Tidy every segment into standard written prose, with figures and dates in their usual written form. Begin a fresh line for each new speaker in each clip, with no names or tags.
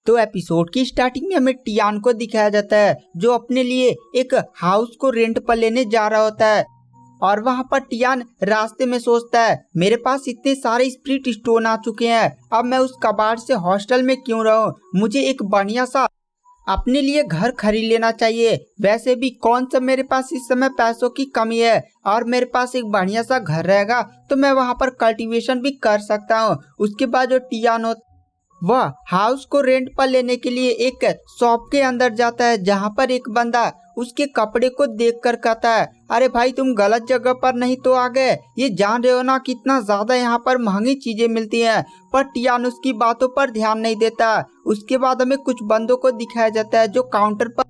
तो एपिसोड की स्टार्टिंग में हमें टियान को दिखाया जाता है जो अपने लिए एक हाउस को रेंट पर लेने जा रहा होता है। और वहाँ पर टियान रास्ते में सोचता है मेरे पास इतने सारे स्पिरिट स्टोन आ चुके हैं, अब मैं उस कबाड़ से हॉस्टल में क्यों रहूं, मुझे एक बढ़िया सा अपने लिए घर खरीद लेना चाहिए। वैसे भी कौन सा मेरे पास इस समय पैसों की कमी है और मेरे पास एक बढ़िया सा घर रहेगा तो मैं वहाँ पर कल्टीवेशन भी कर सकता हूँ। उसके बाद जो टियान होता वह हाउस को रेंट पर लेने के लिए एक शॉप के अंदर जाता है जहाँ पर एक बंदा उसके कपड़े को देखकर कहता है अरे भाई तुम गलत जगह पर नहीं तो आ गए, ये जान रहे हो ना कितना ज्यादा यहाँ पर महंगी चीजें मिलती हैं। पर टियान उसकी बातों पर ध्यान नहीं देता। उसके बाद हमें कुछ बंदों को दिखाया जाता है जो काउंटर पर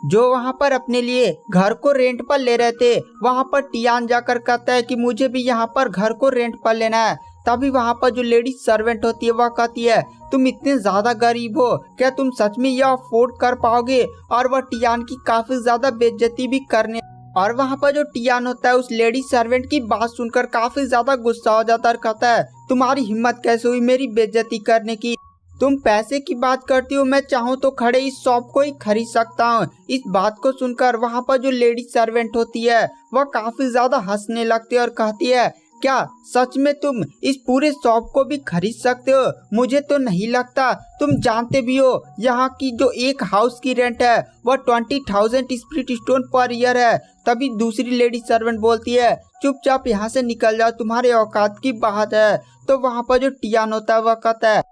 जो वहाँ पर अपने लिए घर को रेंट पर ले रहे थे। वहाँ पर टियान जाकर कहता है कि मुझे भी यहाँ पर घर को रेंट पर लेना है। तभी वहाँ पर जो लेडी सर्वेंट होती है वह कहती है तुम इतने ज्यादा गरीब हो, क्या तुम सच में यह अफोर्ड कर पाओगे। और वह टियान की काफी ज्यादा बेइज्जती भी करने और वहाँ पर जो टियान होता है उस लेडी सर्वेंट की बात सुनकर काफी ज्यादा गुस्सा हो जाता है और कहता है तुम्हारी हिम्मत कैसे हुई मेरी बेइज्जती करने की, तुम पैसे की बात करती हो, मैं चाहूँ तो खड़े इस शॉप को ही खरीद सकता हूँ। इस बात को सुनकर वहाँ पर जो लेडी सर्वेंट होती है वह काफी ज्यादा हंसने लगती है और कहती है क्या सच में तुम इस पूरे शॉप को भी खरीद सकते हो, मुझे तो नहीं लगता। तुम जानते भी हो यहाँ की जो एक हाउस की रेंट है वह 20,000 स्पिरिट स्टोन पर ईयर है। तभी दूसरी लेडी सर्वेंट बोलती है चुपचाप यहाँ से निकल जाओ, तुम्हारे औकात की बात है। तो वहाँ पर जो टियान होता है वह कहता है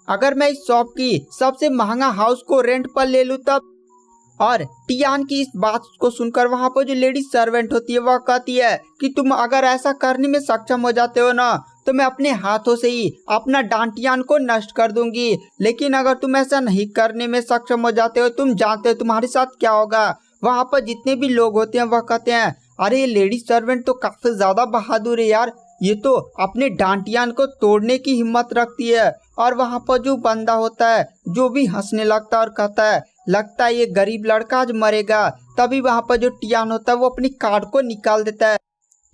अगर मैं इस शॉप की सबसे महंगा हाउस को रेंट पर ले लूँ तब। और टियान की इस बात को सुनकर वहाँ पर जो लेडी सर्वेंट होती है वह कहती है कि तुम अगर ऐसा करने में सक्षम हो जाते हो ना तो मैं अपने हाथों से ही अपना डांटियान को नष्ट कर दूंगी, लेकिन अगर तुम ऐसा नहीं करने में सक्षम हो जाते हो तुम जानते हो तुम्हारे साथ क्या होगा। वहाँ पर जितने भी लोग होते हैं वह कहते हैं अरे ये लेडी सर्वेंट तो काफी ज्यादा बहादुर है यार, ये तो अपने डांटियान को तोड़ने की हिम्मत रखती है। और वहाँ पर जो बंदा होता है जो भी हंसने लगता है और कहता है लगता है ये गरीब लड़का आज मरेगा। तभी वहाँ पर जो टियान होता है वो अपनी कार्ड को निकाल देता है।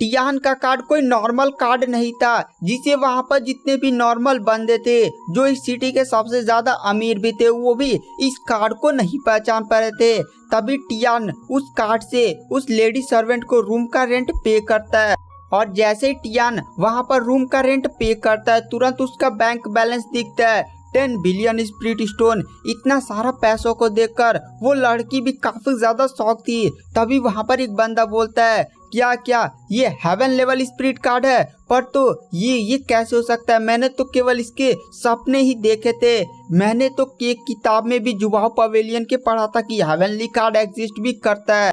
टियान का कार्ड कोई नॉर्मल कार्ड नहीं था जिसे वहाँ पर जितने भी नॉर्मल बंदे थे जो इस सिटी के सबसे ज्यादा अमीर भी थे वो भी इस कार्ड को नहीं पहचान पा रहे थे। तभी टियान उस कार्ड से उस लेडी सर्वेंट को रूम का रेंट पे करता है और जैसे ही टियान वहाँ पर रूम का रेंट पे करता है तुरंत उसका बैंक बैलेंस दिखता है 10 बिलियन स्पिरिट स्टोन। इतना सारा पैसों को देखकर वो लड़की भी काफी ज्यादा शौक थी। तभी वहाँ पर एक बंदा बोलता है क्या क्या ये हेवन लेवल स्पिरिट कार्ड है, पर तो ये कैसे हो सकता है, मैंने तो केवल इसके सपने ही देखे थे, मैंने तो एक किताब में भी जुबाओ पवेलियन के पढ़ा था कि हेवनली कार्ड एग्जिस्ट भी करता है।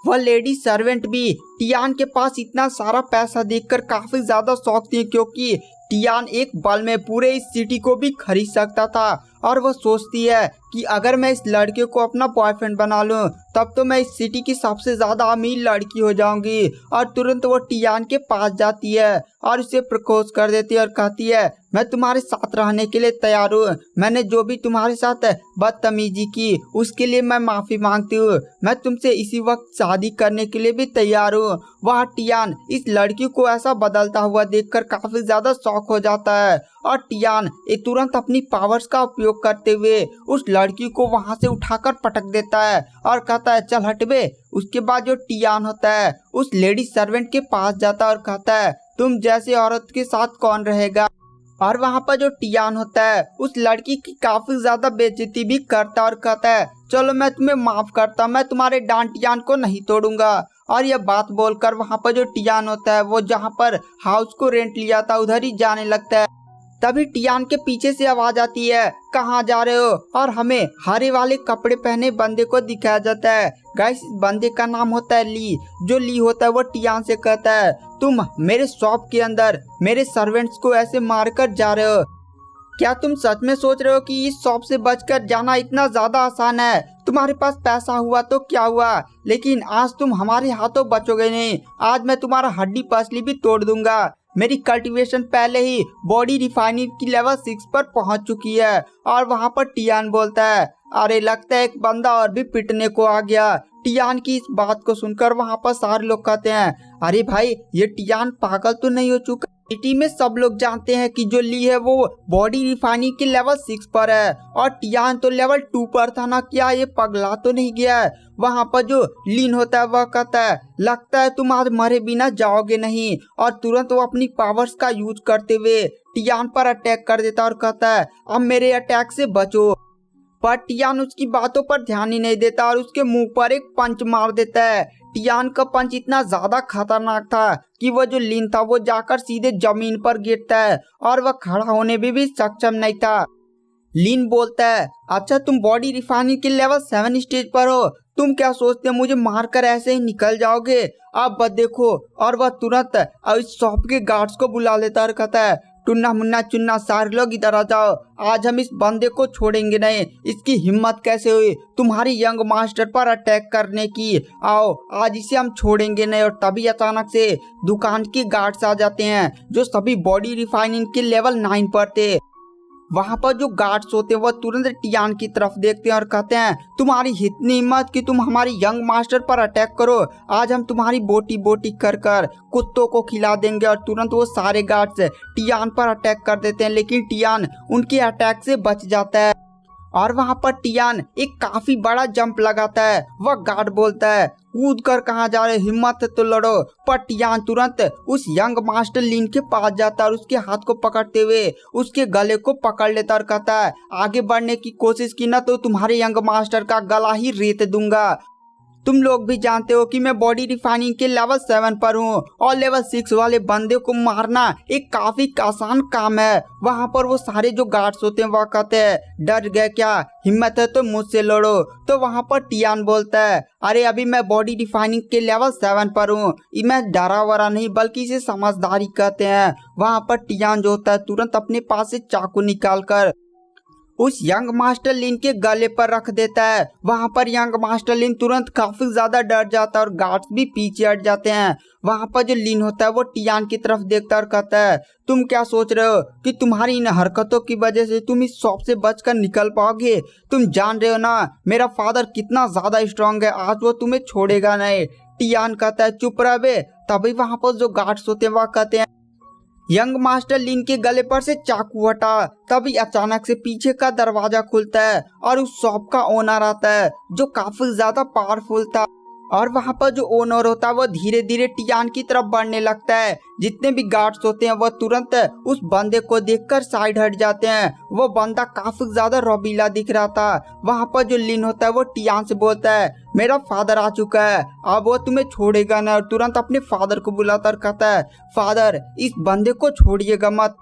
वह लेडी सर्वेंट भी टियान के पास इतना सारा पैसा देखकर काफी ज्यादा शौक थी क्योंकि टियान एक पल में पूरे इस सिटी को भी खरीद सकता था। और वह सोचती है कि अगर मैं इस लड़के को अपना बॉयफ्रेंड बना लूं तब तो मैं इस सिटी की सबसे ज्यादा अमीर लड़की हो जाऊंगी। और तुरंत वो टियान के पास जाती है और उसे प्रपोज कर देती है और कहती है मैं तुम्हारे साथ रहने के लिए तैयार हूँ, मैंने जो भी तुम्हारे साथ बदतमीजी की उसके लिए मैं माफी मांगती हूँ, मैं तुमसे इसी वक्त शादी करने के लिए भी तैयार हूँ। वह टियान इस लड़की को ऐसा बदलता हुआ देखकर काफी ज्यादा शौक हो जाता है और टियान तुरंत अपनी पावर्स का उपयोग करते हुए उस लड़की को वहां से उठाकर पटक देता है और कहता है चल हट बे। उसके बाद जो टियान होता है उस लेडी सर्वेंट के पास जाता है और कहता है तुम जैसे औरत के साथ कौन रहेगा। और वहाँ पर जो टियान होता है उस लड़की की काफी ज्यादा बेइज्जती भी करता है और कहता है चलो मैं तुम्हें माफ करता, मैं तुम्हारे डांटियान को नहीं तोड़ूंगा। और यह बात बोलकर वहाँ पर जो टियान होता है वो जहाँ पर हाउस को रेंट लिया था उधर ही जाने लगता है। तभी टियान के पीछे से आवाज आती है कहाँ जा रहे हो, और हमें हरे वाले कपड़े पहने बंदे को दिखाया जाता है। गाइस इस बंदे का नाम होता है ली। जो ली होता है वो टियान से कहता है तुम मेरे शॉप के अंदर मेरे सर्वेंट्स को ऐसे मारकर जा रहे हो, क्या तुम सच में सोच रहे हो कि इस शॉप से बचकर जाना इतना ज्यादा आसान है, तुम्हारे पास पैसा हुआ तो क्या हुआ, लेकिन आज तुम हमारे हाथों बचोगे नहीं, आज मैं तुम्हारा हड्डी पसली भी तोड़ दूंगा। मेरी कल्टीवेशन पहले ही बॉडी रिफाइनिंग की लेवल 6 पर पहुंच चुकी है। और वहां पर टियान बोलता है अरे लगता है एक बंदा और भी पिटने को आ गया। टियान की इस बात को सुनकर वहां पर सारे लोग कहते हैं अरे भाई ये टियान पागल तो नहीं हो चुका, सिटी में सब लोग जानते हैं कि जो ली है वो बॉडी रिफाइनिंग के लेवल 6 पर है और टियान तो लेवल 2 पर था ना। क्या ये पगला तो नहीं गया है? वहाँ पर जो लीन होता है वह कहता है लगता है तुम आज मरे बिना जाओगे नहीं, और तुरंत वो अपनी पावर्स का यूज करते हुए टियान पर अटैक कर देता और कहता है अब मेरे अटैक से बचो। पर टियान उसकी बातों पर ध्यान ही नहीं देता और उसके मुंह पर एक पंच मार देता है। टियान का पंच इतना ज्यादा खतरनाक था कि वो जो लीन था वो जाकर सीधे जमीन पर गिरता है और वह खड़ा होने में भी सक्षम नहीं था। लीन बोलता है अच्छा तुम बॉडी रिफाइनिंग के लेवल 7 स्टेज पर हो, तुम क्या सोचते हो मुझे मारकर ऐसे ही निकल जाओगे? अब बस देखो। और वह तुरंत इस शॉप के गार्ड्स को बुला लेता और कहता है टुन्ना मुन्ना चुन्ना सारे लोग इधर आ जाओ, आज हम इस बंदे को छोड़ेंगे नहीं। इसकी हिम्मत कैसे हुई तुम्हारी यंग मास्टर पर अटैक करने की? आओ आज इसे हम छोड़ेंगे नहीं। और तभी अचानक से दुकान के गार्ड्स आ जाते हैं जो सभी बॉडी रिफाइनिंग के लेवल 9 पर थे। वहाँ पर जो गार्ड्स होते हैं वह तुरंत टियान की तरफ देखते हैं और कहते हैं तुम्हारी इतनी हिम्मत कि तुम हमारी यंग मास्टर पर अटैक करो, आज हम तुम्हारी बोटी बोटी कर कर कुत्तों को खिला देंगे। और तुरंत वो सारे गार्ड्स टियान पर अटैक कर देते हैं, लेकिन टियान उनके अटैक से बच जाता है। और वहाँ पर टियान एक काफी बड़ा जंप लगाता है। वह गार्ड बोलता है कूद कर कहाँ जा रहे, हिम्मत है तो लड़ो। पर टियान तुरंत उस यंग मास्टर लीन के पास जाता है और उसके हाथ को पकड़ते हुए उसके गले को पकड़ लेता और कहता है आगे बढ़ने की कोशिश की ना तो तुम्हारे यंग मास्टर का गला ही रेत दूंगा। तुम लोग भी जानते हो कि मैं बॉडी रिफाइनिंग के लेवल 7 पर हूँ और लेवल 6 वाले बंदे को मारना एक काफी आसान काम है। वहाँ पर वो सारे जो गार्ड्स होते हैं वह कहते हैं डर गए क्या, हिम्मत है तो मुझसे लड़ो। तो वहाँ पर टियान बोलता है अरे अभी मैं बॉडी रिफाइनिंग के लेवल 7 पर हूँ, मैं डरा वरा नहीं बल्कि इसे समझदारी कहते हैं। वहाँ पर टियान जो होता है तुरंत अपने पास से चाकू निकाल कर उस यंग मास्टर लिन के गले पर रख देता है। वहाँ पर यंग मास्टर लिन तुरंत काफी ज्यादा डर जाता है और गार्ड्स भी पीछे हट जाते हैं। वहाँ पर जो लिन होता है वो टियान की तरफ देखता और कहता है तुम क्या सोच रहे हो कि तुम्हारी इन हरकतों की वजह से तुम इस शॉप से बचकर निकल पाओगे? तुम जान रहे हो ना मेरा फादर कितना ज्यादा स्ट्रांग है, आज वो तुम्हें छोड़ेगा नहीं। टियान कहता है चुप रह बे। तभी वहाँ पर जो गार्ड्स होते हैं वह कहते हैं यंग मास्टर लिन के गले पर से चाकू हटा। तभी अचानक से पीछे का दरवाजा खुलता है और उस शॉप का ओनर आता है जो काफी ज्यादा पावरफुल था। और वहाँ पर जो ओनर होता है वो धीरे धीरे टियान की तरफ बढ़ने लगता है। जितने भी गार्ड्स होते हैं वह तुरंत उस बंदे को देखकर साइड हट जाते हैं। वो बंदा काफी ज्यादा रौबीला दिख रहा था। वहाँ पर जो लिन होता है वो टियान से बोलता है मेरा फादर आ चुका है, अब वो तुम्हें छोड़ेगा ना। और तुरंत अपने फादर को बुलाता और कहता है फादर इस बंदे को छोड़िएगा मत,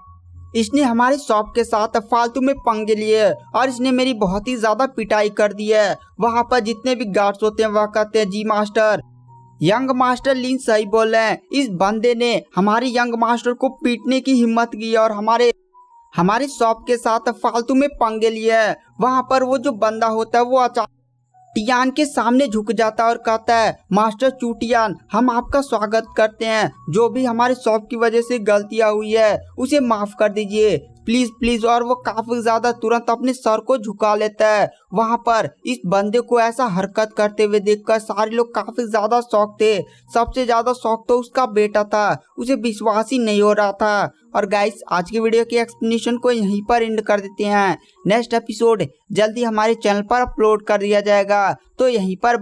इसने हमारे शॉप के साथ फालतू में पंगे लिए और इसने मेरी बहुत ही ज्यादा पिटाई कर दी है। वहाँ पर जितने भी गार्ड्स होते हैं वह कहते हैं जी मास्टर, यंग मास्टर लिन सही बोल रहे हैं, इस बंदे ने हमारे यंग मास्टर को पीटने की हिम्मत की और हमारे शॉप के साथ फालतू में पंगे लिए है। वहाँ पर वो जो बंदा होता है वो अचानक टियान के सामने झुक जाता और कहता है मास्टर चूटियान हम आपका स्वागत करते हैं, जो भी हमारे शॉप की वजह से गलतियां हुई है उसे माफ कर दीजिए प्लीज प्लीज। और वो काफी ज्यादा तुरंत अपने सर को झुका लेता है। वहाँ पर इस बंदे को ऐसा हरकत करते हुए देखकर सारे लोग काफी ज्यादा शौक थे। सबसे ज्यादा शौक तो उसका बेटा था, उसे विश्वास ही नहीं हो रहा था। और गाइस आज की वीडियो की एक्सप्लेनेशन को यहीं पर एंड कर देते हैं। नेक्स्ट एपिसोड जल्दी हमारे चैनल पर अपलोड कर दिया जाएगा, तो यहीं पर